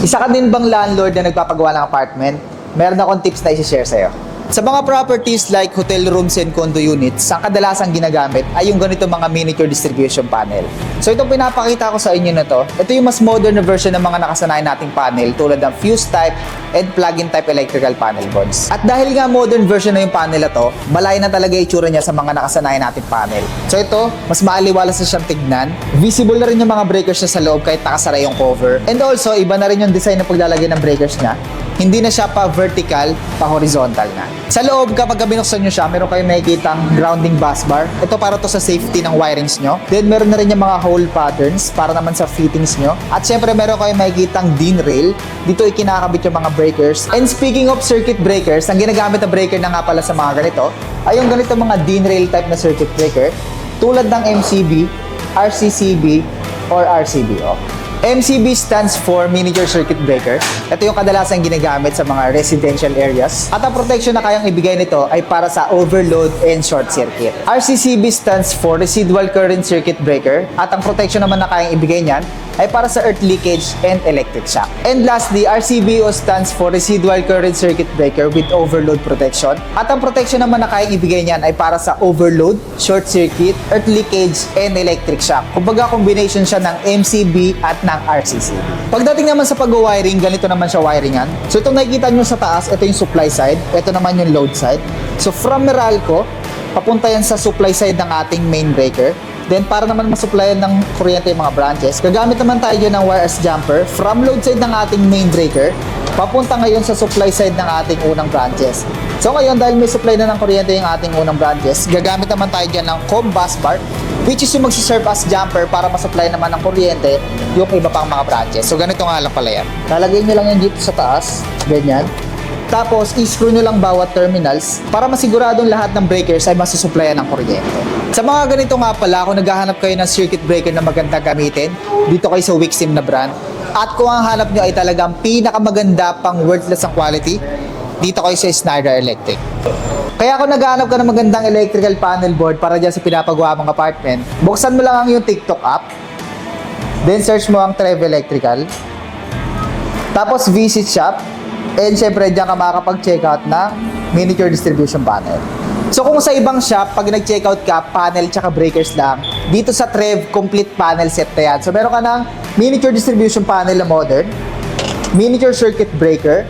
Isa ka din bang landlord na nagpapagawa ng apartment? Meron akong tips na i-share sa'yo. Sa mga properties like hotel rooms and condo units, ang kadalasang ginagamit ay yung ganito mga miniature distribution panel. So itong pinapakita ko sa inyo na to, ito yung mas modern na version ng mga nakasanayan nating panel tulad ng fuse type and plug-in type electrical panel boards. At dahil nga modern version na yung panel na to, malay na talaga itsura niya sa mga nakasanayan nating panel. So ito, mas maaliwalas na siyang tignan. Visible na rin yung mga breakers niya sa loob kahit nakasara yung cover. And also, iba na rin yung design ng paglalagay ng breakers niya. Hindi na siya pa vertical, pa horizontal na. Sa loob, kapag binuksan nyo siya, meron kayong makikitang grounding bus bar. Ito para to sa safety ng wirings nyo. Then meron na rin yung mga hole patterns para naman sa fittings nyo. At syempre meron kayong makikitang DIN rail. Dito ikinakabit yung mga breakers. And speaking of circuit breakers, ang ginagamit na breaker na nga pala sa mga ganito ay yung ganito mga DIN rail type na circuit breaker tulad ng MCB, RCCB, or RCBO. MCB stands for Miniature Circuit Breaker. Ito yung kadalasang ginagamit sa mga residential areas. At ang protection na kayang ibigay nito ay para sa overload and short circuit. RCCB stands for Residual Current Circuit Breaker. At ang protection naman na kayang ibigay niyan ay para sa earth leakage and electric shock. And lastly, RCBO stands for Residual Current Circuit Breaker with Overload Protection. At ang protection naman na kayang ibigay niyan ay para sa overload, short circuit, earth leakage, and electric shock. Kumbaga combination siya ng MCB at ng RCCB. Pagdating naman sa pag-wiring, ganito naman siya wiringan. So itong nakikita nyo sa taas, ito yung supply side, ito naman yung load side. So from Meralco, papunta yan sa supply side ng ating main breaker. Then para naman masupplyan ng kuryente yung mga branches, gagamit naman tayo ng wires jumper from load side ng ating main breaker, papunta ngayon sa supply side ng ating unang branches. So ngayon, dahil may supply na ng kuryente yung ating unang branches, gagamit naman tayo dyan ng COM bus bar, which is yung magsiserve as jumper para masupply naman ng kuryente yung iba pang mga branches. So ganito nga lang pala yan. Lalagay nyo lang yan dito sa taas, ganyan. Tapos, i-screw nyo lang bawat terminals para masiguradong lahat ng breakers ay masusupplyan ng kuryente. Sa mga ganito nga pala, kung naghahanap kayo ng circuit breaker na maganda gamitin, dito kayo sa Wixim na brand. At kung ang hanap nyo ay talagang pinakamaganda pang worthless ang quality, dito kayo sa Schneider Electric. Kaya kung naghahanap ka ng magandang electrical panel board para dyan sa pinapagawa mong apartment, buksan mo lang ang yung TikTok app, then search mo ang Trev Electrical, tapos visit shop, and syempre dyan ka makakapag-checkout ng miniature distribution panel. So kung sa ibang shop, pag nag-checkout ka, panel tsaka breakers lang, dito sa Trev, complete panel set na yan. So meron ka ng miniature distribution panel na modern, miniature circuit breaker,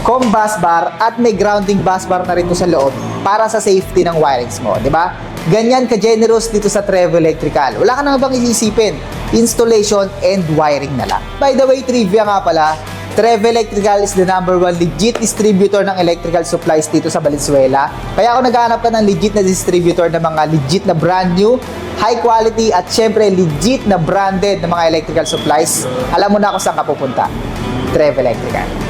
COM bus bar, at may grounding bus bar na rin sa loob para sa safety ng wirings mo, di ba? Ganyan ka-generous dito sa Trev Electrical. Wala ka nang bang isisipin, installation and wiring na lang. By the way, trivia nga pala, Trev Electrical is the #1 legit distributor ng electrical supplies dito sa Valenzuela. Kaya kung naghahanap ka ng legit na distributor ng mga legit na brand new, high quality at syempre legit na branded na mga electrical supplies, alam mo na kung saan ka pupunta. Trev Electrical.